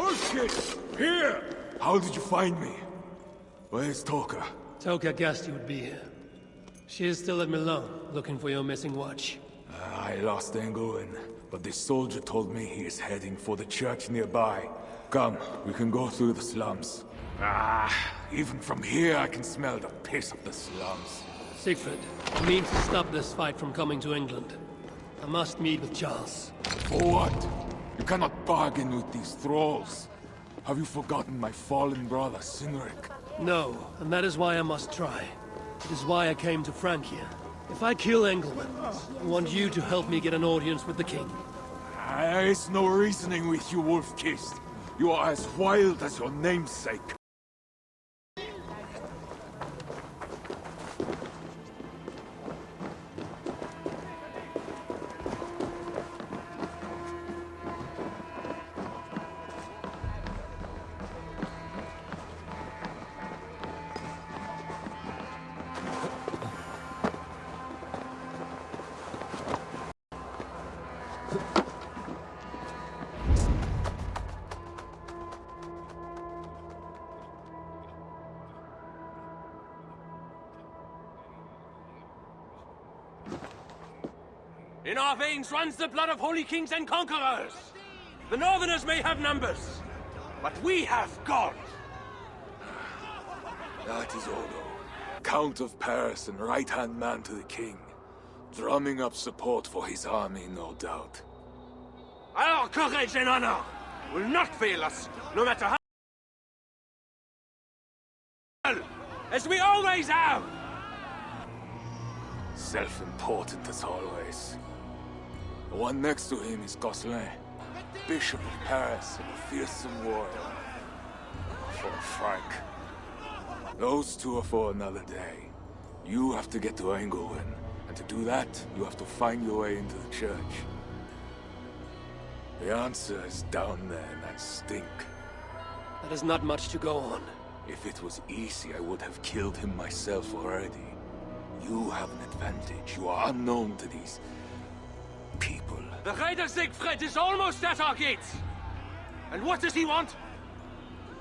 Wolfkid! Here! How did you find me? Where's Toka? Toka guessed you would be here. She is still at Milan, looking for your missing watch. I lost Engelwin, but this soldier told me he is heading for the church nearby. Come, we can go through the slums. Even from here I can smell the piss of the slums. Siegfried, I mean to stop this fight from coming to England. I must meet with Charles. For what? You cannot bargain with these thralls. Have you forgotten my fallen brother, Sinric? No, and that is why I must try. It is why I came to Francia. If I kill Engelwin, I want you to help me get an audience with the king. There is no reasoning with you, Wolf-Kissed. You are as wild as your namesake. In our veins runs the blood of holy kings and conquerors. The Northerners may have numbers, but we have God. That is Odo, Count of Paris and right-hand man to the king. Drumming up support for his army, no doubt. Our courage and honor will not fail us, no matter how... as we always have! Self-important as always. The one next to him is Gosselin, Bishop of Paris and a fearsome warrior. For Frank. Those two are for another day. You have to get to Engelwin, and to do that, you have to find your way into the church. The answer is down there in that stink. That is not much to go on. If it was easy, I would have killed him myself already. You have an advantage. You are unknown to these... people. The Raider Siegfried is almost at our gates! And what does he want?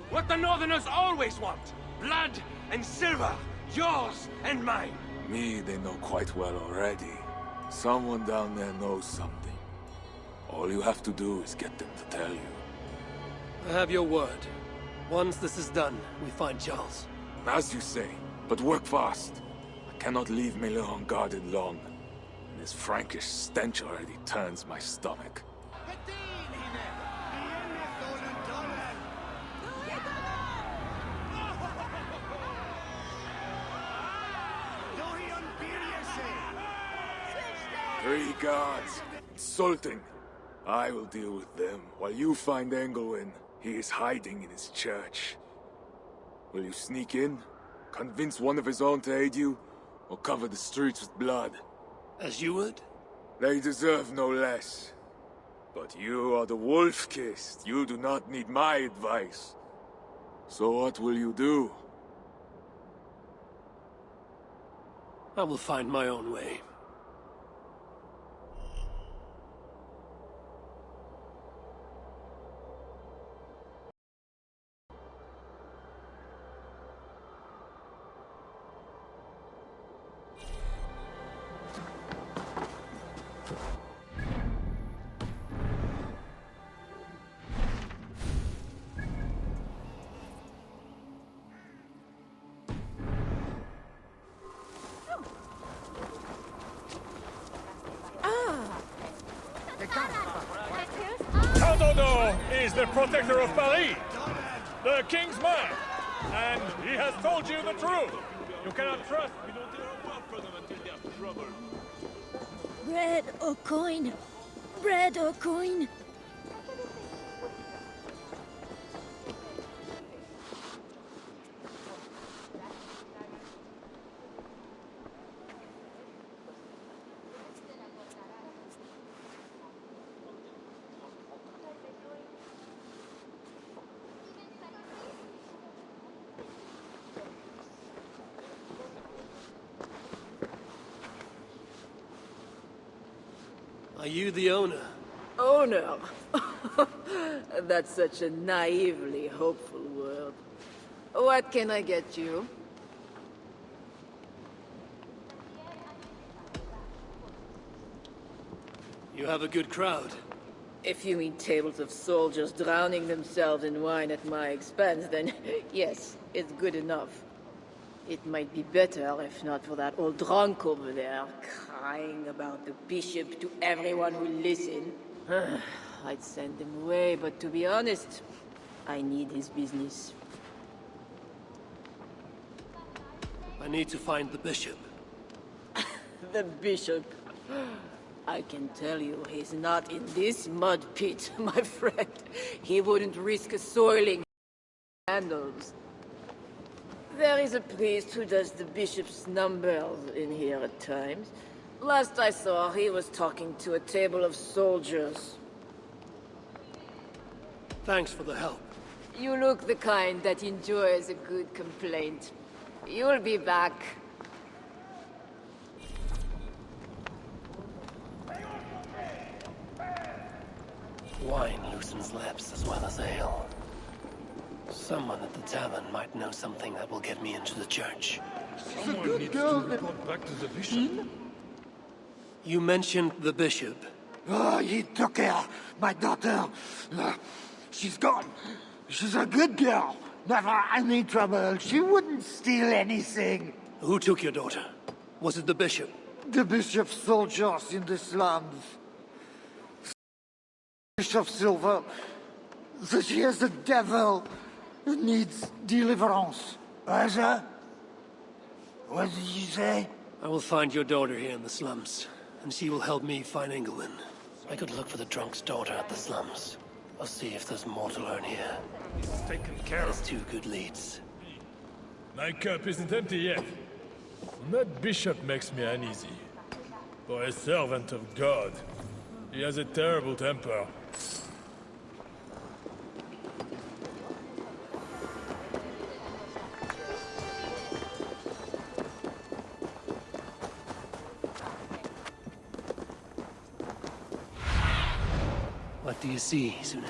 What the Northerners always want! Blood and silver! Yours and mine! Me, they know quite well already. Someone down there knows something. All you have to do is get them to tell you. I have your word. Once this is done, we find Charles. As you say, but work fast. I cannot leave Milan unguarded long. And this Frankish stench already turns my stomach. Three guards. Insulting. I will deal with them, while you find Engelwin. He is hiding in his church. Will you sneak in? Convince one of his own to aid you? Or cover the streets with blood? As you would? They deserve no less. But you are the Wolf-Kissed. You do not need my advice. So what will you do? I will find my own way. Count Odo is the protector of Paris, the king's man, and he has told you the truth. You cannot trust. We don't hear a word from them until they are trouble. Bread or coin? Bread or coin? Are you the owner? Owner? That's such a naively hopeful world. What can I get you? You have a good crowd. If you mean tables of soldiers drowning themselves in wine at my expense, then yes, it's good enough. It might be better if not for that old drunk over there, crying about the bishop to everyone who listen. I'd send him away, but to be honest, I need his business. I need to find the bishop. The bishop. I can tell you, he's not in this mud pit, my friend. He wouldn't risk soiling handles. There is a priest who does the bishop's numbers in here at times. Last I saw, he was talking to a table of soldiers. Thanks for the help. You look the kind that enjoys a good complaint. You'll be back. Wine loosens lips as well as ale. Someone at the tavern might know something that will get me into the church. Someone needs to report back to the bishop. You mentioned the bishop. Oh, he took her, my daughter. She's gone. She's a good girl. Never any trouble. She wouldn't steal anything. Who took your daughter? Was it the bishop? The bishop's soldiers in the slums. Bishop Silver says she has the devil and needs deliverance. What did you say? I will find your daughter here in the slums, and she will help me find Engelwin. I could look for the drunk's daughter at the slums. I'll see if there's more to learn here. He's taken care There's of. 2 good leads. My cup isn't empty yet. And that bishop makes me uneasy. For a servant of God, he has a terrible temper. What do you see, Sunan?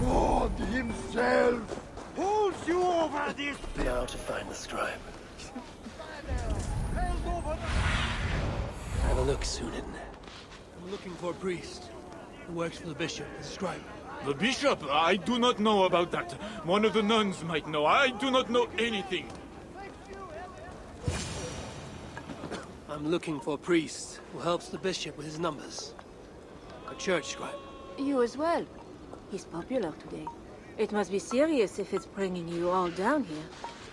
God himself holds you over this. Now to find the scribe. Have a look, Sunan. I'm looking for a priest who works for the bishop, the scribe. The bishop? I do not know about that. One of the nuns might know. I do not know anything. I'm looking for a priest who helps the bishop with his numbers. A church scribe. You as well. He's popular today. It must be serious if it's bringing you all down here.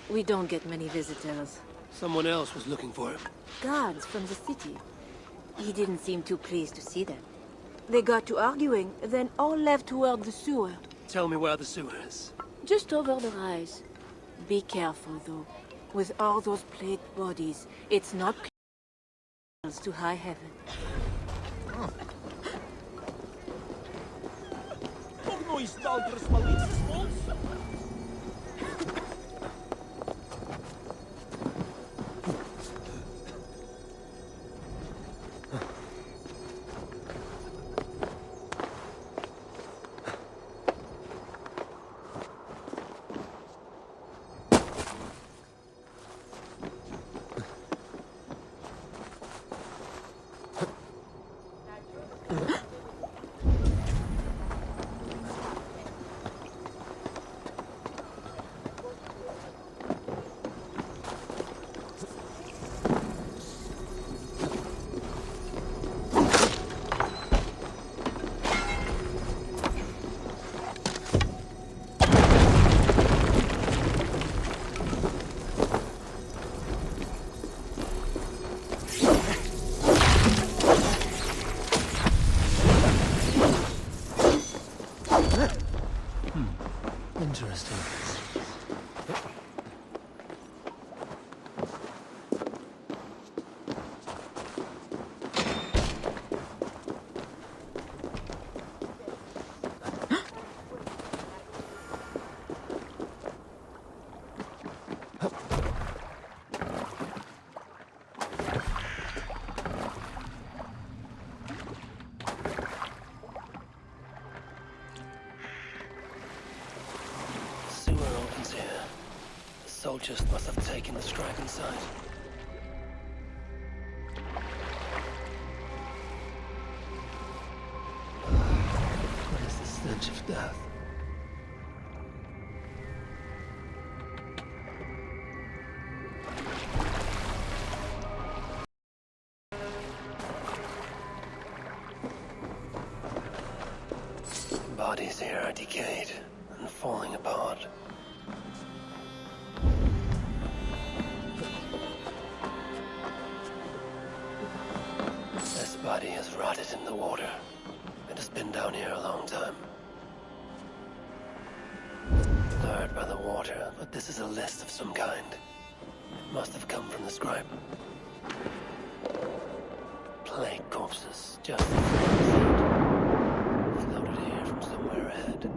We don't get many visitors. Someone else was looking for him. Guards from the city. He didn't seem too pleased to see them. They got to arguing, then all left toward the sewer. Tell me where the sewer is. Just over the rise. Be careful, though. With all those plagued bodies, it's not close to high heaven. Interesting. soldiers must have taken the scribe inside. What is the stench of death? Bodies here are decayed and falling apart. This body has rotted in the water. It has been down here a long time. Blurred by the water, but this is a list of some kind. It must have come from the scribe. Plague corpses, just as the said. Floated here from somewhere ahead.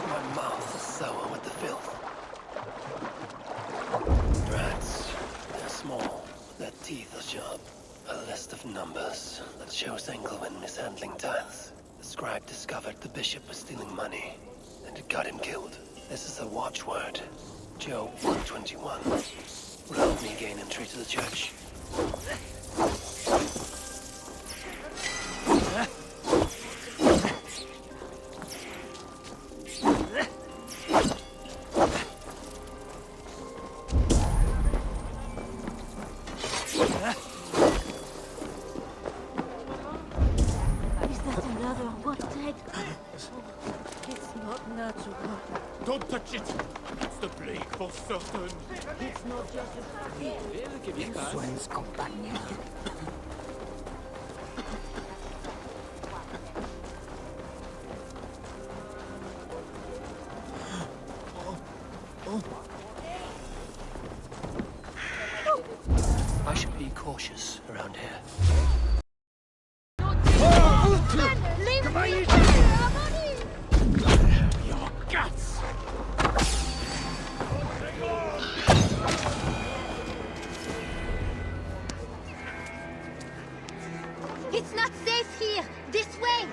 My mouth is sour with the filth. Rats, they're small, but their teeth are sharp. A list of numbers that shows Engelwin mishandling tithes. The scribe discovered the bishop was stealing money, and it got him killed. This is a watchword. Job 121. Will help me gain entry to the church. Is that another what dead? It's not natural. Don't touch it! It's the plague for certain. It's not just a Soins compagnon. I should be cautious around here. Your guts! It's not safe here! This way!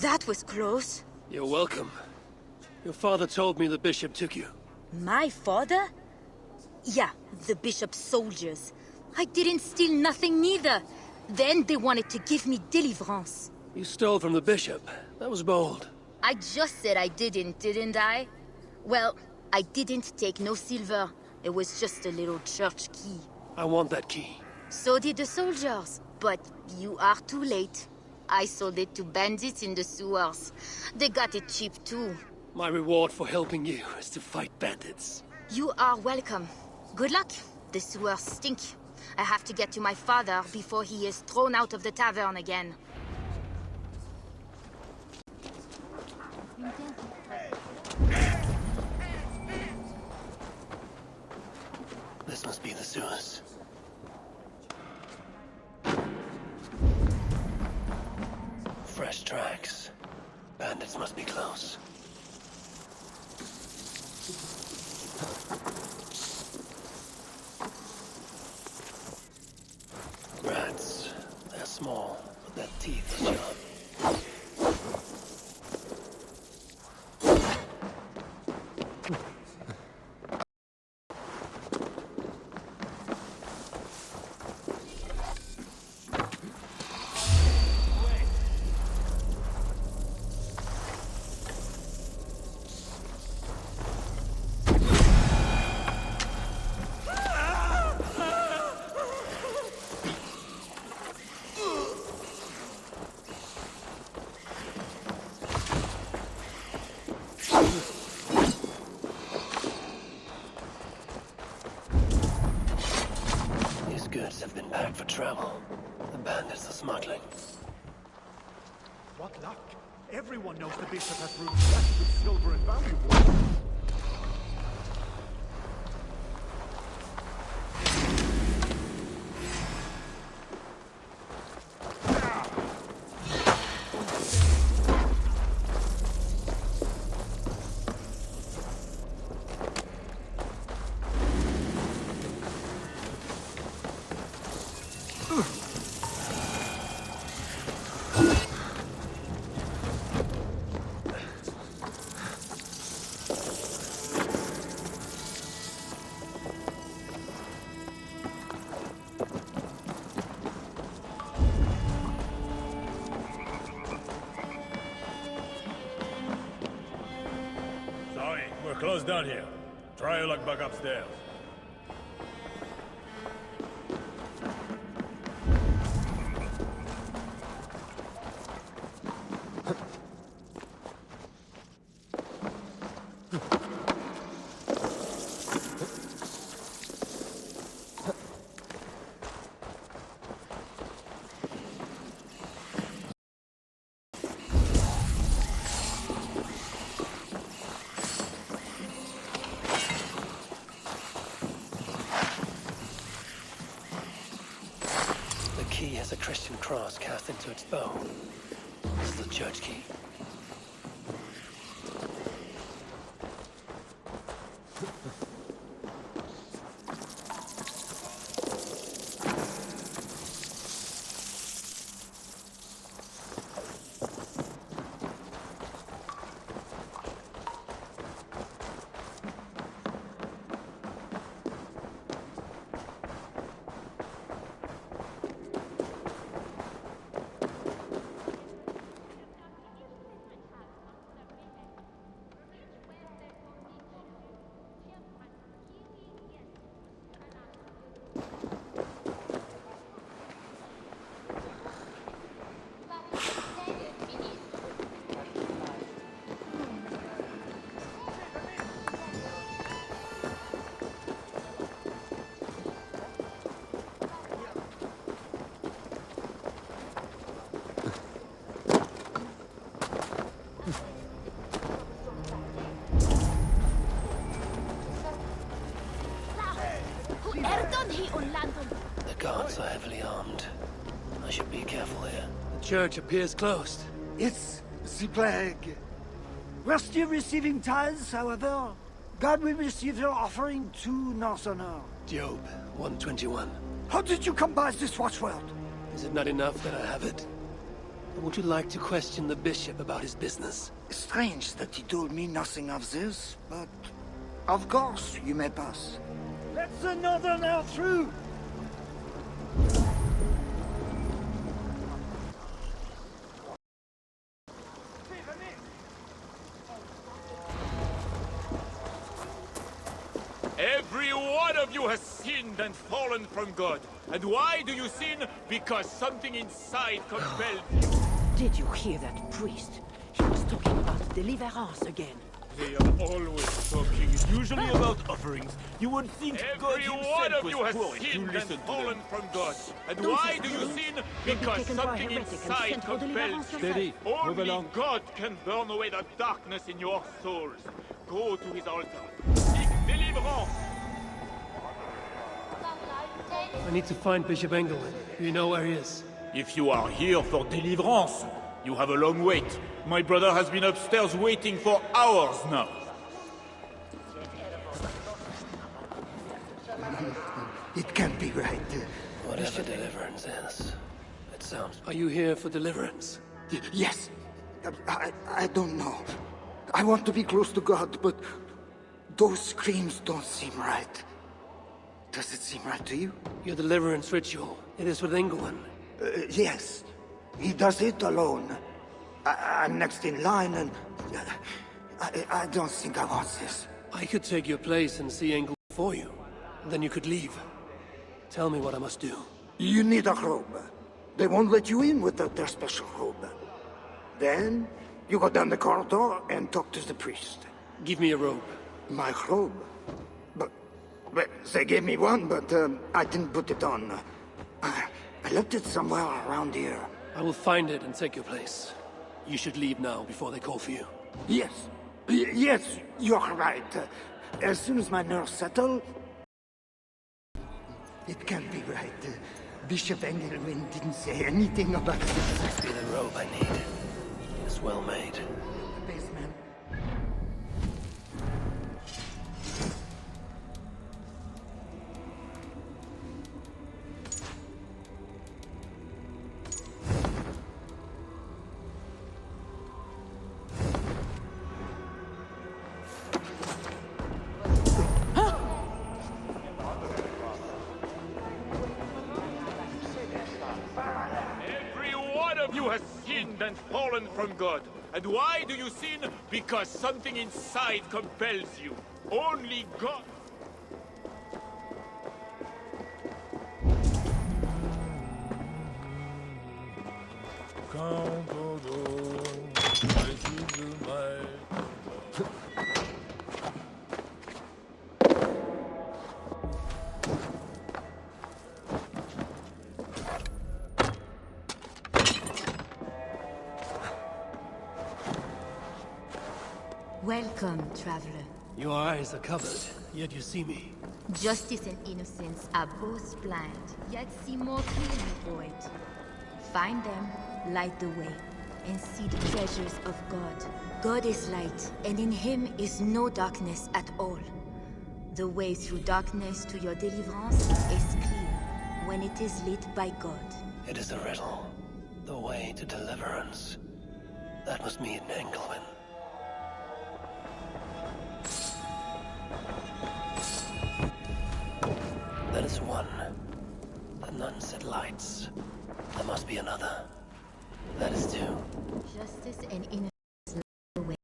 That was close. You're welcome. Your father told me the bishop took you. My father? Yeah, the bishop's soldiers. I didn't steal nothing neither. Then they wanted to give me deliverance. You stole from the bishop. That was bold. I just said I didn't I? Well, I didn't take no silver. It was just a little church key. I want that key. So did the soldiers. But you are too late. I sold it to bandits in the sewers. They got it cheap too. My reward for helping you is to fight bandits. You are welcome. Good luck. The sewers stink. I have to get to my father before he is thrown out of the tavern again. This must be the sewers. Fresh tracks. Bandits must be close. Rats. They're small, but their teeth are sharp. These goods have been packed for travel. The bandits are smuggling. What luck! Everyone knows the bishop has rooms stacked with silver and valuables. close down here. Try your luck back upstairs. The key has a Christian cross cast into its bow. This is the church key. The guards are heavily armed. I should be careful here. The church appears closed. It's the plague. We're still receiving tithes, however. God will receive your offering to Northerner. Job 121. How did you come by this watchword? Is it not enough that I have it? Or would you like to question the bishop about his business? Strange that he told me nothing of this, but of course you may pass. Let the Northerner through! Every one of you has sinned and fallen from God. And why do you sin? Because something inside compelled you. Did you hear that priest? He was talking about deliverance again. They are always talking. Usually about offerings. You would think God Every one himself of was you has poor if you sinned and listened to fallen them. from God. And Don't why you do you think sin? you'll be Because taken for a something heretic and inside sent for compels deliverance you. yourself? Only God can burn away the darkness in your souls. Go to his altar. Seek deliverance. I need to find Bishop Engelman. Do you know where he is? If you are here for deliverance, you have a long wait. My brother has been upstairs waiting for hours now. It can't be right. Whatever deliverance is. It sounds... Are you here for deliverance? Yes. I don't know. I want to be close to God, but those screams don't seem right. Does it seem right to you? Your deliverance ritual. It is with Engelman. Yes. He does it alone. I'm next in line, and I don't think I want this. I could take your place and see Engelman for you. Then you could leave. Tell me what I must do. You need a robe. They won't let you in without their special robe. Then, you go down the corridor and talk to the priest. Give me a robe. My robe? But they gave me one, but I didn't put it on. I left it somewhere around here. I will find it and take your place. You should leave now before they call for you. Yes. Yes, you're right. As soon as my nerves settle... It can't be right. Bishop Engelman didn't say anything about this. Must be the robe I need. It's well made. The basement. Every one of you has sinned and fallen from God. And why do you sin? Because something inside compels you. Only God. Welcome, traveler. Your eyes are covered, yet you see me. Justice and innocence are both blind, yet see more clearly for it. Find them, light the way, and see the treasures of God. God is light, and in him is no darkness at all. The way through darkness to your deliverance is clear when it is lit by God. It is a riddle. The way to deliverance. That must meet Engelman. That is one. The nun said lights. There must be another. That is two. Justice and innocence light the way.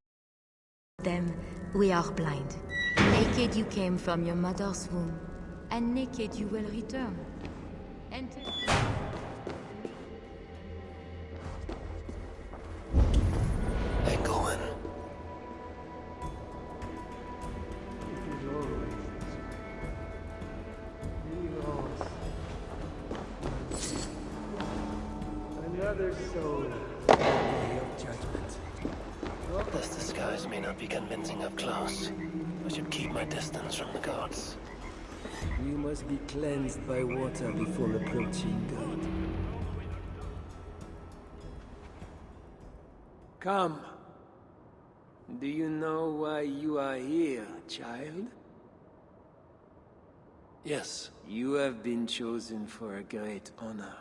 Them, we are blind. Naked you came from your mother's womb, and naked you will return. Enter. Engelman. Another soul. Day of judgment. This disguise may not be convincing up close. I should keep my distance from the gods. You must be cleansed by water before approaching God. Come. Do you know why you are here, child? Yes. You have been chosen for a great honor.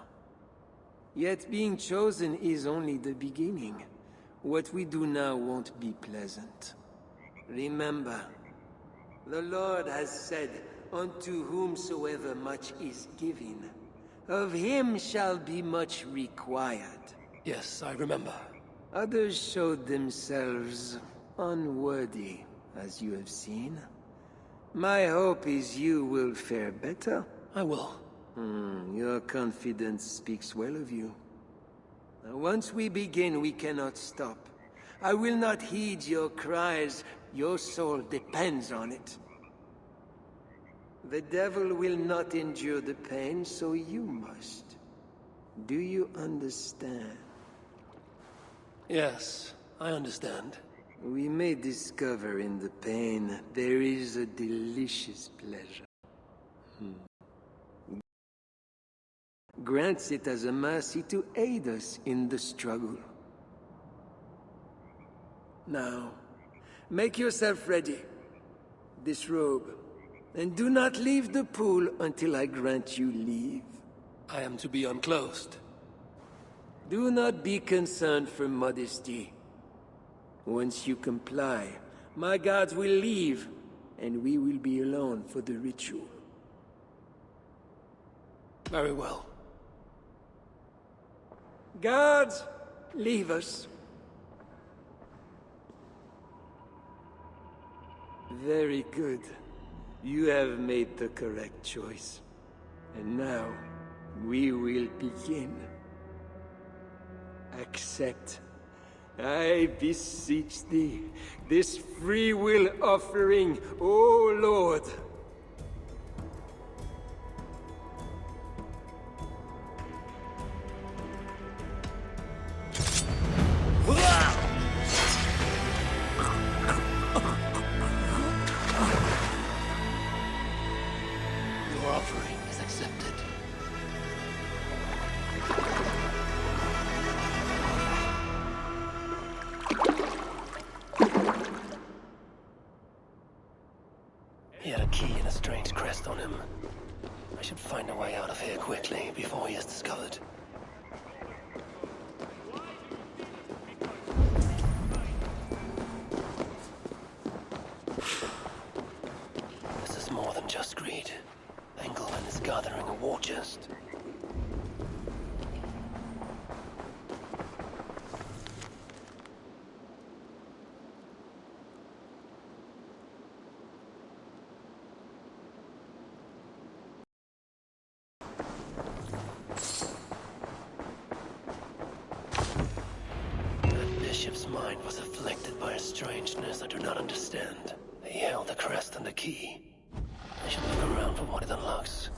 Yet being chosen is only the beginning. What we do now won't be pleasant. Remember, the Lord has said, unto whomsoever much is given, of him shall be much required. Yes, I remember. Others showed themselves unworthy, as you have seen. My hope is you will fare better. I will. Your confidence speaks well of you. Now, once we begin, we cannot stop. I will not heed your cries. Your soul depends on it. The devil will not endure the pain, so you must. Do you understand? Yes, I understand. We may discover in the pain there is a delicious pleasure. Grants it as a mercy to aid us in the struggle. Now, make yourself ready. Disrobe, and do not leave the pool until I grant you leave. I am to be unclothed. Do not be concerned for modesty. Once you comply, my guards will leave, and we will be alone for the ritual. Very well. Guards, leave us. Very good. You have made the correct choice. And now, we will begin. Accept, I beseech thee, this free will offering, O Lord. Your offering is accepted. He had a key and a strange crest on him. I should find a way out of here quickly before he is discovered. This is more than just greed. Engelman is gathering a war chest. bishop's mind was afflicted by a strangeness I do not understand. He held the crest and the key. I should look around for what it unlocks.